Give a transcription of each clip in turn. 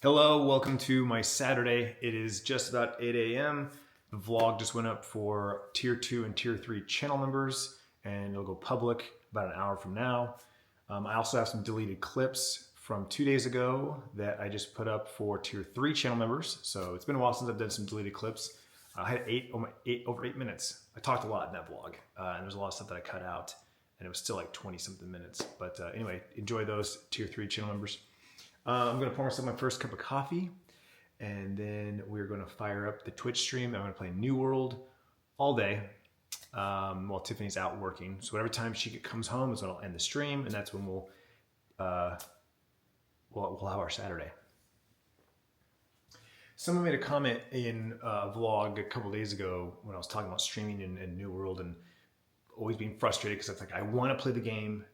Hello, welcome to my Saturday. It is just about 8 a.m. The vlog just went up for Tier 2 and Tier 3 channel members, and it'll go public about an hour from now. I also have some deleted clips from 2 days ago that I just put up for Tier 3 channel members. So it's been a while since I've done some deleted clips. I had over 8 minutes. I talked a lot in that vlog, and there's a lot of stuff that I cut out, and it was still like 20-something minutes. But anyway, enjoy those Tier 3 channel members. I'm going to pour myself my first cup of coffee, and then we're going to fire up the Twitch stream. I'm going to play New World all day while Tiffany's out working. So whatever time she comes home is when I'll end the stream, and that's when we'll have our Saturday. Someone made a comment in a vlog a couple days ago when I was talking about streaming and New World and always being frustrated because it's like I want to play the game,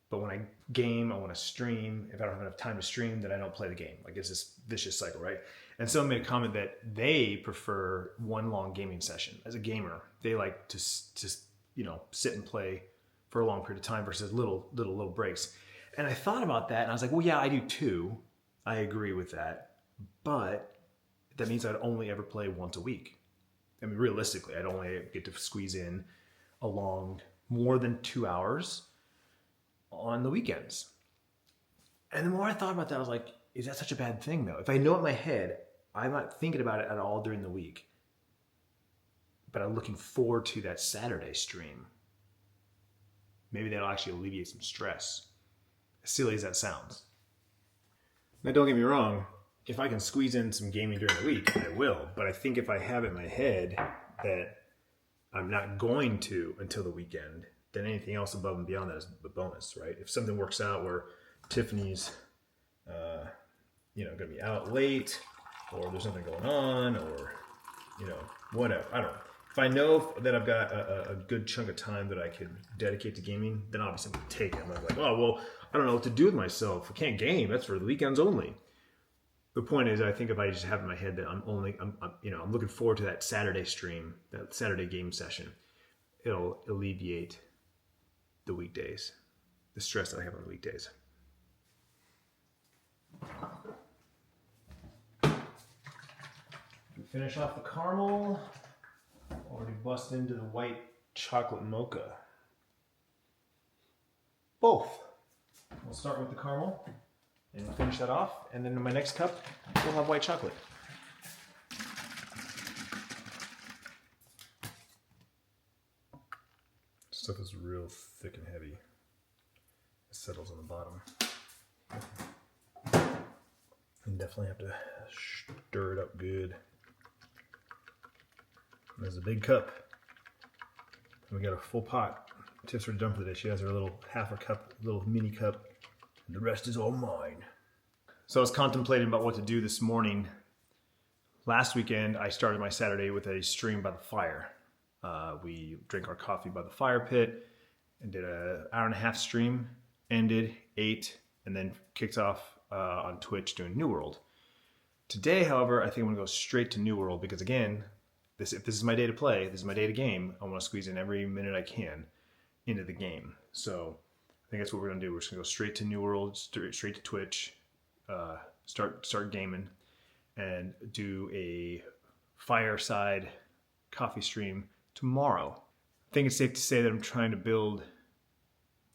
but when I game, I want to stream. If I don't have enough time to stream, then I don't play the game. Like it's this vicious cycle, right? And someone made a comment that they prefer one long gaming session. As a gamer, they like to sit and play for a long period of time versus little breaks. And I thought about that, and I was like, well, yeah, I do too. I agree with that, but that means I'd only ever play once a week. I mean, realistically, I'd only get to squeeze in more than 2 hours on the weekends. And the more I thought about that, I was like, is that such a bad thing though? If I know it in my head, I'm not thinking about it at all during the week, but I'm looking forward to that Saturday stream. Maybe that'll actually alleviate some stress. As silly as that sounds. Now don't get me wrong, if I can squeeze in some gaming during the week, I will. But I think if I have it in my head that I'm not going to until the weekend, then anything else above and beyond that is a bonus, right? If something works out where Tiffany's, going to be out late, or there's something going on, or, whatever. I don't know. If I know that I've got a good chunk of time that I can dedicate to gaming, then obviously I'm going to take it. I'm like, oh, well, I don't know what to do with myself. I can't game. That's for the weekends only. The point is, I think if I just have in my head that I'm looking forward to that Saturday stream, that Saturday game session, it'll alleviate the weekdays, the stress that I have on the weekdays. We finish off the caramel. Already bust into the white chocolate mocha. Both. We'll start with the caramel and finish that off. And then in my next cup, we'll have white chocolate. Stuff is real thick and heavy. It settles on the bottom. And definitely have to stir it up good. There's a big cup. And we got a full pot. Tiff's already done for the day. She has her little half a cup, little mini cup. And the rest is all mine. So I was contemplating about what to do this morning. Last weekend, I started my Saturday with a stream by the fire. We drank our coffee by the fire pit and did an hour-and-a-half stream, ended, ate, and then kicked off on Twitch doing New World. Today, however, I think I'm going to go straight to New World because, again, if this is my day to play, this is my day to game, I want to squeeze in every minute I can into the game. So I think that's what we're going to do. We're just going to go straight to New World, straight to Twitch, start gaming, and do a fireside coffee stream tomorrow. I think it's safe to say that I'm trying to build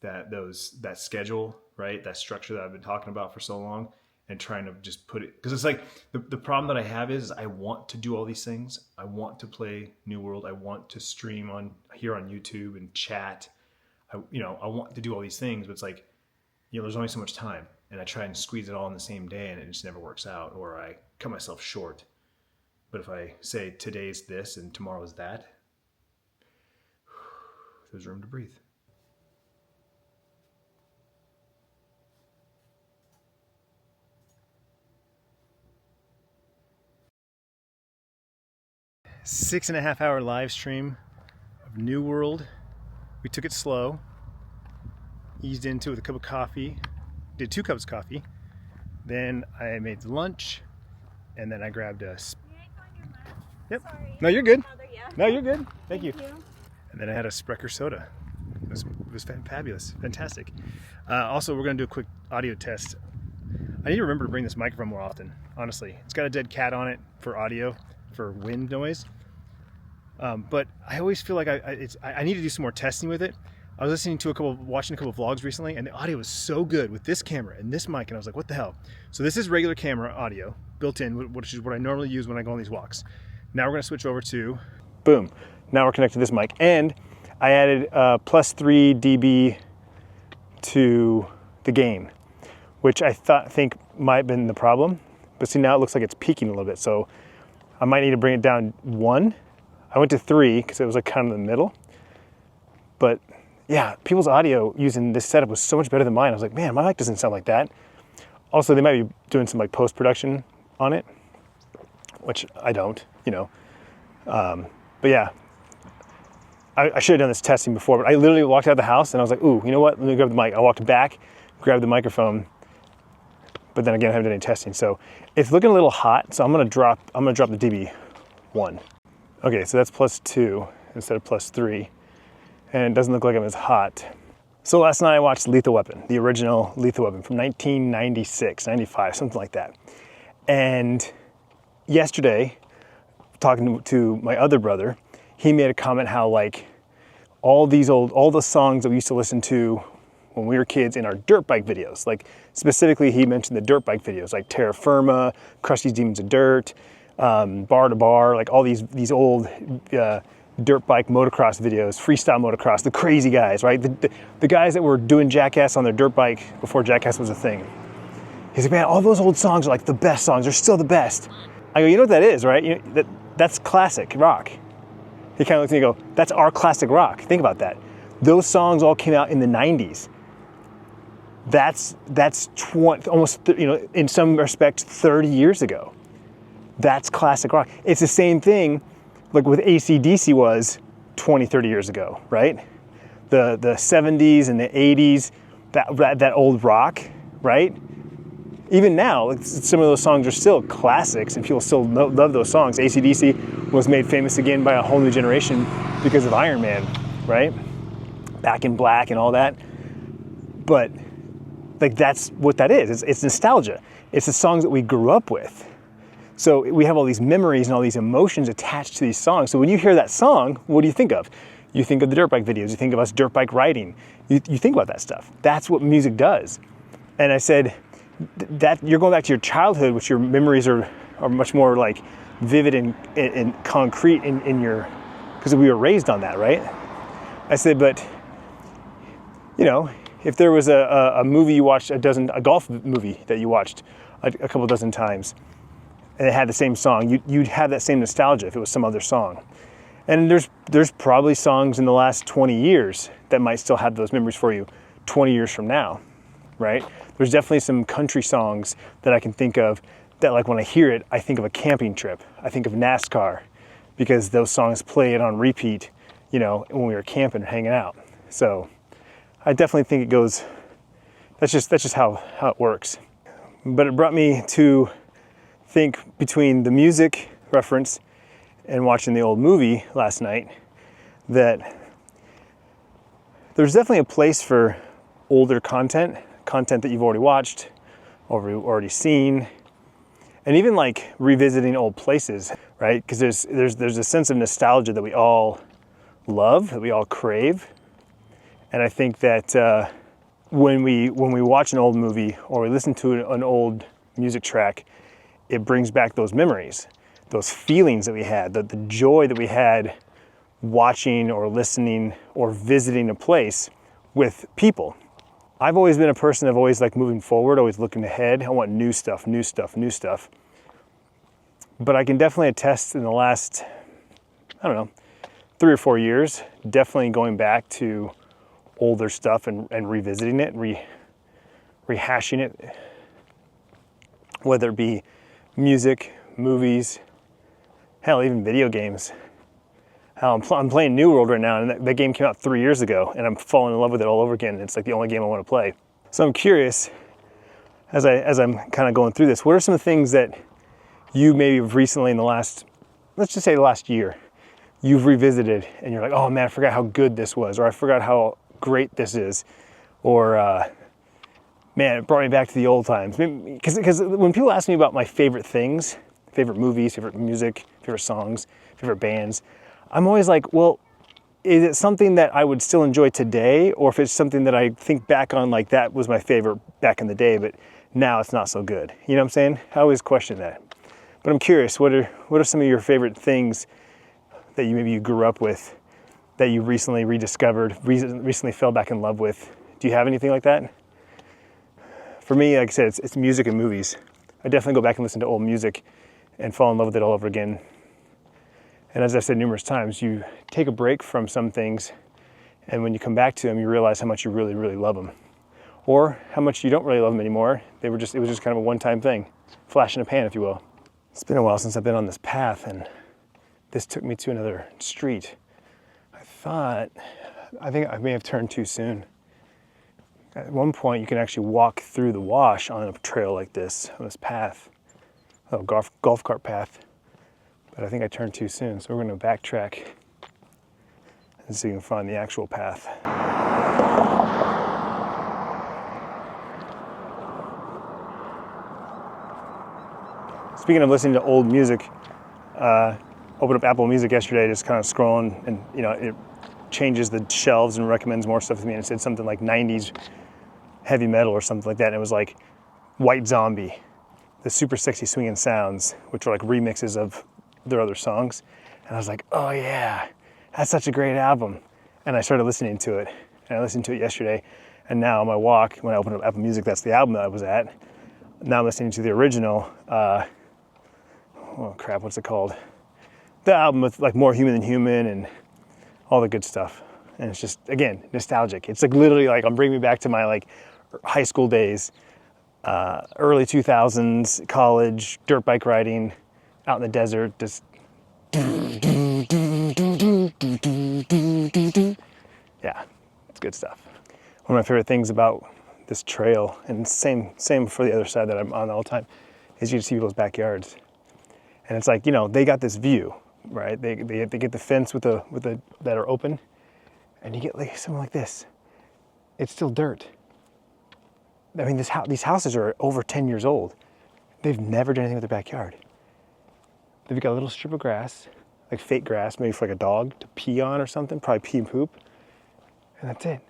that schedule, right? That structure that I've been talking about for so long, and trying to just put it, because it's like the problem that I have is I want to do all these things. I want to play New World. I want to stream here on YouTube and chat. I want to do all these things, but it's like, there's only so much time, and I try and squeeze it all in the same day, and it just never works out, or I cut myself short. But if I say today's this and tomorrow's that, there's room to breathe. Six-and-a-half hour live stream of New World. We took it slow, eased into it with a cup of coffee, did 2 cups of coffee, then I made lunch, and then I grabbed a... Yep. Sorry. No, you're good. No, you're good. Thank you. And then I had a Sprecher soda. It was fabulous, fantastic. Also, we're going to do a quick audio test. I need to remember to bring this microphone more often, honestly. It's got a dead cat on it for audio, for wind noise. But I always feel like I need to do some more testing with it. I was watching a couple of vlogs recently, and the audio was so good with this camera and this mic, and I was like, what the hell? So this is regular camera audio, built in, which is what I normally use when I go on these walks. Now we're gonna switch over to, boom. Now we're connected to this mic, and I added plus 3 dB to the gain, which I think might have been the problem. But see, now it looks like it's peaking a little bit, so I might need to bring it down 1. I went to 3 because it was like kind of in the middle. But yeah, people's audio using this setup was so much better than mine. I was like, man, my mic doesn't sound like that. Also, they might be doing some like post-production on it, which I don't, you know. But yeah, I should have done this testing before, but I literally walked out of the house and I was like, ooh, you know what? Let me grab the mic. I walked back, grabbed the microphone, but then again, I haven't done any testing. So it's looking a little hot. So I'm gonna drop the dB 1. Okay, so that's plus 2 instead of plus 3. And it doesn't look like I'm as hot. So last night I watched Lethal Weapon, the original Lethal Weapon from 1996, 95, something like that. And yesterday, talking to my other brother, he made a comment how like all the songs that we used to listen to when we were kids in our dirt bike videos, like specifically he mentioned the dirt bike videos like Terra Firma, Krusty's Demons of Dirt, Bar to Bar, like all these old dirt bike motocross videos, freestyle motocross, the crazy guys, right? The guys that were doing Jackass on their dirt bike before Jackass was a thing. He's like, man, all those old songs are like the best songs. They're still the best. I go, you know what that is, right? You know, that's classic rock. He kind of looks at me and goes, that's our classic rock. Think about that. Those songs all came out in the 90s. That's almost, you know, in some respects, 30 years ago. That's classic rock. It's the same thing like with AC/DC was 20, 30 years ago, right? The 70s and the 80s, that old rock, right? Even now, some of those songs are still classics and people still love those songs. AC/DC was made famous again by a whole new generation because of Iron Man, right? Back in Black and all that. But like that's what that is. It's nostalgia. It's the songs that we grew up with. So we have all these memories and all these emotions attached to these songs. So when you hear that song, what do you think of? You think of the dirt bike videos. You think of us dirt bike riding. You think about that stuff. That's what music does. And I said, that you're going back to your childhood, which your memories are much more like vivid and concrete in your, because we were raised on that, right? I said, but you know, if there was a movie you watched a golf movie that you watched a couple dozen times, and it had the same song, you'd have that same nostalgia if it was some other song. And there's probably songs in the last 20 years that might still have those memories for you 20 years from now, right? There's definitely some country songs that I can think of that like when I hear it, I think of a camping trip. I think of NASCAR because those songs played on repeat, you know, when we were camping and hanging out. So I definitely think it goes, that's just how it works. But it brought me to think between the music reference and watching the old movie last night that there's definitely a place for older content that you've already watched, or already seen, and even like revisiting old places, right? Because there's a sense of nostalgia that we all love, that we all crave, and I think that when we watch an old movie or we listen to an old music track, it brings back those memories, those feelings that we had, the joy that we had watching or listening or visiting a place with people. I've always been a person of always like moving forward, always looking ahead. I want new stuff. But I can definitely attest in the last, 3 or 4 years, definitely going back to older stuff and revisiting it, rehashing it, whether it be music, movies, hell, even video games. Hell, I'm playing New World right now, and that game came out 3 years ago, and I'm falling in love with it all over again. It's like the only game I want to play. So I'm curious, as I'm kind of going through this, what are some of the things that you maybe recently in the last, let's just say the last year, you've revisited, and you're like, oh man, I forgot how good this was, or I forgot how great this is, or man, it brought me back to the old times. Because when people ask me about my favorite things, favorite movies, favorite music, favorite songs, favorite bands, I'm always like, well, is it something that I would still enjoy today, or if it's something that I think back on like that was my favorite back in the day, but now it's not so good? You know what I'm saying? I always question that. But I'm curious, what are some of your favorite things that you grew up with, that you recently rediscovered, recently fell back in love with? Do you have anything like that? For me, like I said, it's music and movies. I definitely go back and listen to old music and fall in love with it all over again. And as I said numerous times, you take a break from some things, and when you come back to them, you realize how much you really, really love them. Or how much you don't really love them anymore. It was just kind of a one-time thing. Flash in a pan, if you will. It's been a while since I've been on this path, and this took me to another street. I think I may have turned too soon. At one point, you can actually walk through the wash on a trail like this, on this path, a golf cart path. But I think I turned too soon, so we're going to backtrack and see if we can find the actual path. Speaking of listening to old music, opened up Apple Music yesterday, just kind of scrolling, and it changes the shelves and recommends more stuff to me, and it said something like 90s heavy metal or something like that, and it was like White Zombie, the Super Sexy Swinging Sounds, which are like remixes of their other songs. And I was like, oh yeah, that's such a great album. And I started listening to it, and I listened to it yesterday, and now on my walk, when I opened up Apple Music, that's the album that I was at. Now I'm listening to the original, oh crap, what's it called? The album with like More Human Than Human and all the good stuff. And it's just, again, nostalgic. It's like literally like I'm bringing me back to my like high school days, early 2000s, college, dirt bike riding, out in the desert, just yeah, it's good stuff. One of my favorite things about this trail, and same for the other side that I'm on all the time, is you see people's backyards. And it's like, they got this view, right? They get the fence with the that are open, and you get like something like this. It's still dirt. I mean, these houses are over 10 years old. They've never done anything with their backyard. They've got a little strip of grass, like fake grass, maybe for like a dog to pee on or something, probably pee and poop, and that's it.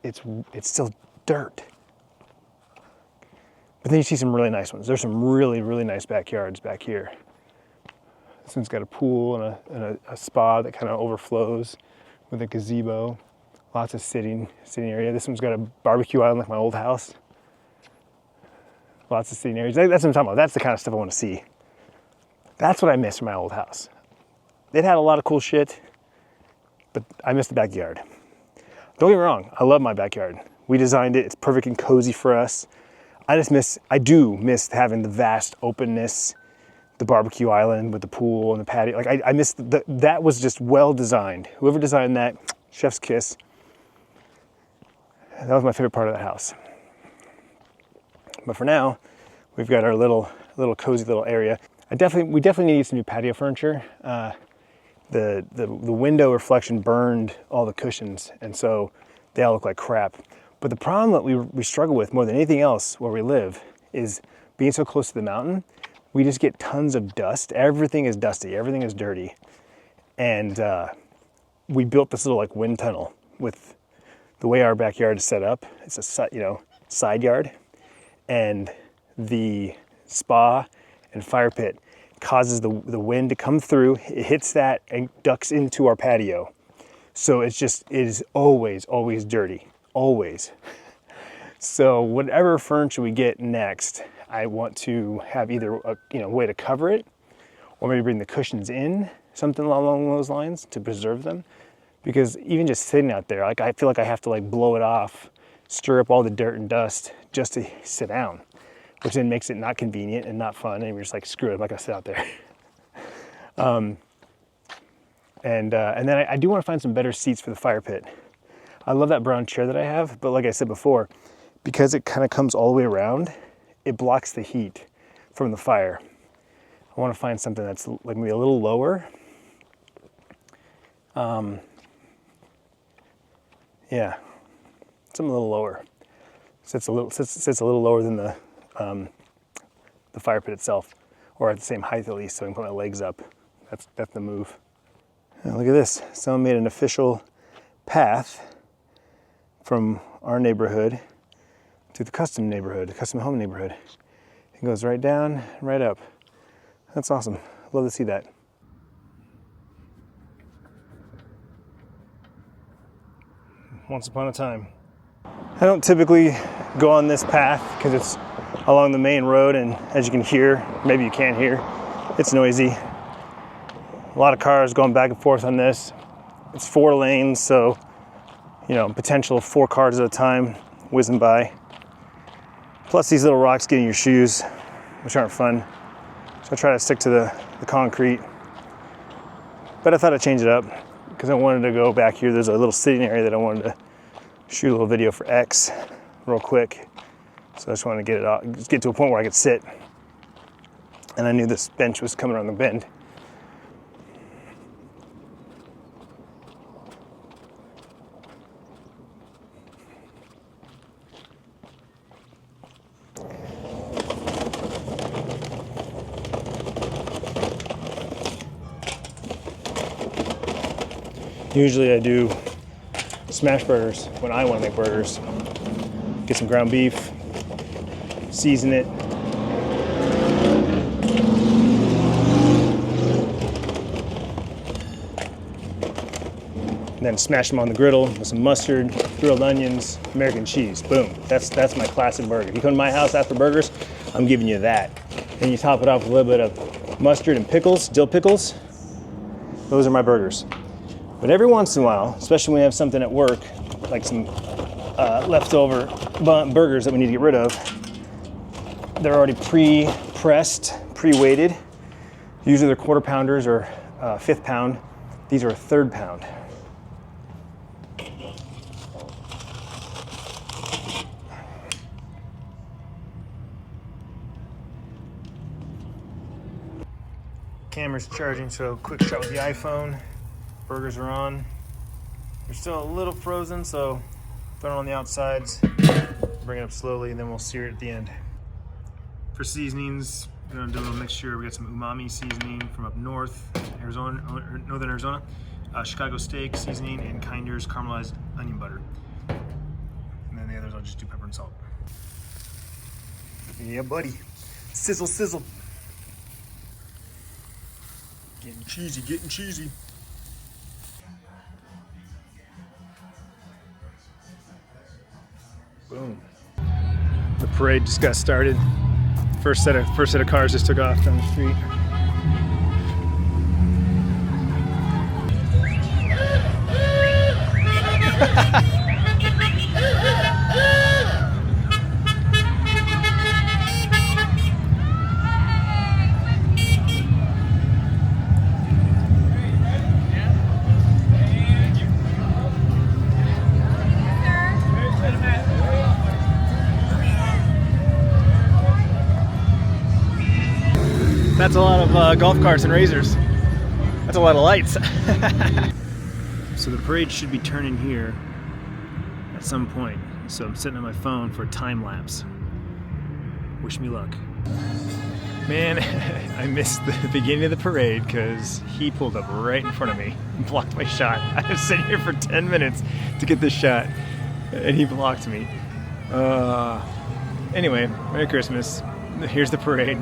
It's still dirt. But then you see some really nice ones. There's some really, really nice backyards back here. This one's got a pool and a spa that kind of overflows with a gazebo. Lots of sitting area. This one's got a barbecue island like my old house. Lots of sitting areas. That's what I'm talking about. That's the kind of stuff I want to see. That's what I miss from my old house. It had a lot of cool shit, but I miss the backyard. Don't get me wrong, I love my backyard. We designed it, it's perfect and cozy for us. I do miss having the vast openness, the barbecue island with the pool and the patio. Like I miss that was just well designed. Whoever designed that, chef's kiss. That was my favorite part of the house. But for now, we've got our little cozy little area. We definitely need some new patio furniture. The window reflection burned all the cushions, and so they all look like crap. But the problem that we struggle with more than anything else where we live is being so close to the mountain. We just get tons of dust. Everything is dusty. Everything is dirty. And we built this little like wind tunnel with the way our backyard is set up. It's a side yard, and the spa and fire pit causes the wind to come through. It hits that and ducks into our patio. So it is always dirty, always. So whatever furniture we get next, I want to have either a way to cover it, or maybe bring the cushions in, something along those lines to preserve them. Because even just sitting out there, like I feel like I have to like blow it off, stir up all the dirt and dust just to sit down, which then makes it not convenient and not fun, and we're just like, screw it, I'm not gonna sit out there. And then I do want to find some better seats for the fire pit. I love that brown chair that I have, but like I said before, because it kind of comes all the way around, it blocks the heat from the fire. I want to find something that's like maybe a little lower. Yeah, something a little lower. Sits a little lower than the fire pit itself, or at the same height at least, so I can put my legs up. That's the move. Now look at this. Someone made an official path from our neighborhood to the custom neighborhood, the custom home neighborhood. It goes right down, right up. That's awesome. Love to see that. Once upon a time. I don't typically go on this path because it's along the main road, and as you can hear, maybe you can't hear, it's noisy. A lot of cars going back and forth on this. It's 4 lanes, so potential of 4 cars at a time whizzing by. Plus these little rocks get in your shoes, which aren't fun. So I try to stick to the concrete. But I thought I'd change it up because I wanted to go back here. There's a little sitting area that I wanted to shoot a little video for X real quick. So I just wanted to get to a point where I could sit. And I knew this bench was coming around the bend. Usually I do smash burgers when I want to make burgers. Get some ground beef, season it. And then smash them on the griddle with some mustard, grilled onions, American cheese. Boom. That's my classic burger. If you come to my house after burgers, I'm giving you that. And you top it off with a little bit of mustard and pickles, dill pickles. Those are my burgers. But every once in a while, especially when we have something at work, like some leftover burgers that we need to get rid of, they're already pre-pressed, pre-weighted. Usually they're 1/4 pounders or 1/5 pound. These are a 1/3 pound. Camera's charging, so quick shot with the iPhone. Burgers are on. They're still a little frozen, so throw it on the outsides, bring it up slowly, and then we'll sear it at the end. For seasonings, we're gonna do a little mixture. We got some umami seasoning from up north, northern Arizona, Chicago steak seasoning, and Kinder's caramelized onion butter. And then the others I'll just do pepper and salt. Yeah, buddy. Sizzle, sizzle. Getting cheesy, getting cheesy. Boom. The parade just got started. First set of cars just took off down the street. That's a lot of golf carts and razors. That's a lot of lights. So the parade should be turning here at some point. So I'm sitting on my phone for a time lapse. Wish me luck. Man, I missed the beginning of the parade because he pulled up right in front of me and blocked my shot. I was sitting here for 10 minutes to get this shot and he blocked me. Anyway, Merry Christmas. Here's the parade.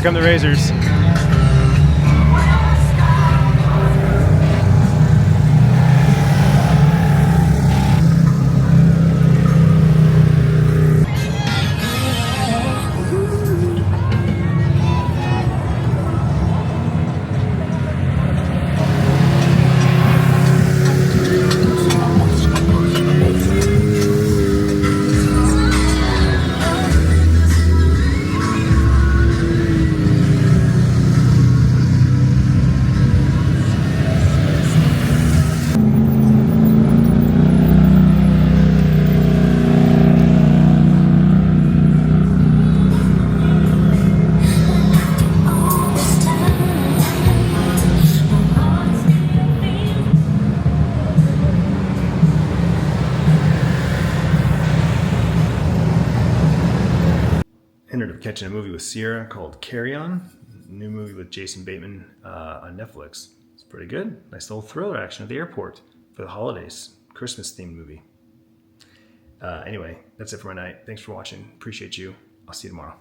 come the razors. Ended up catching a movie with Sierra called Carry On, new movie with Jason Bateman on Netflix. It's pretty good. Nice little thriller action at the airport for the holidays. Christmas themed movie. Anyway, that's it for my night. Thanks for watching. Appreciate you. I'll see you tomorrow.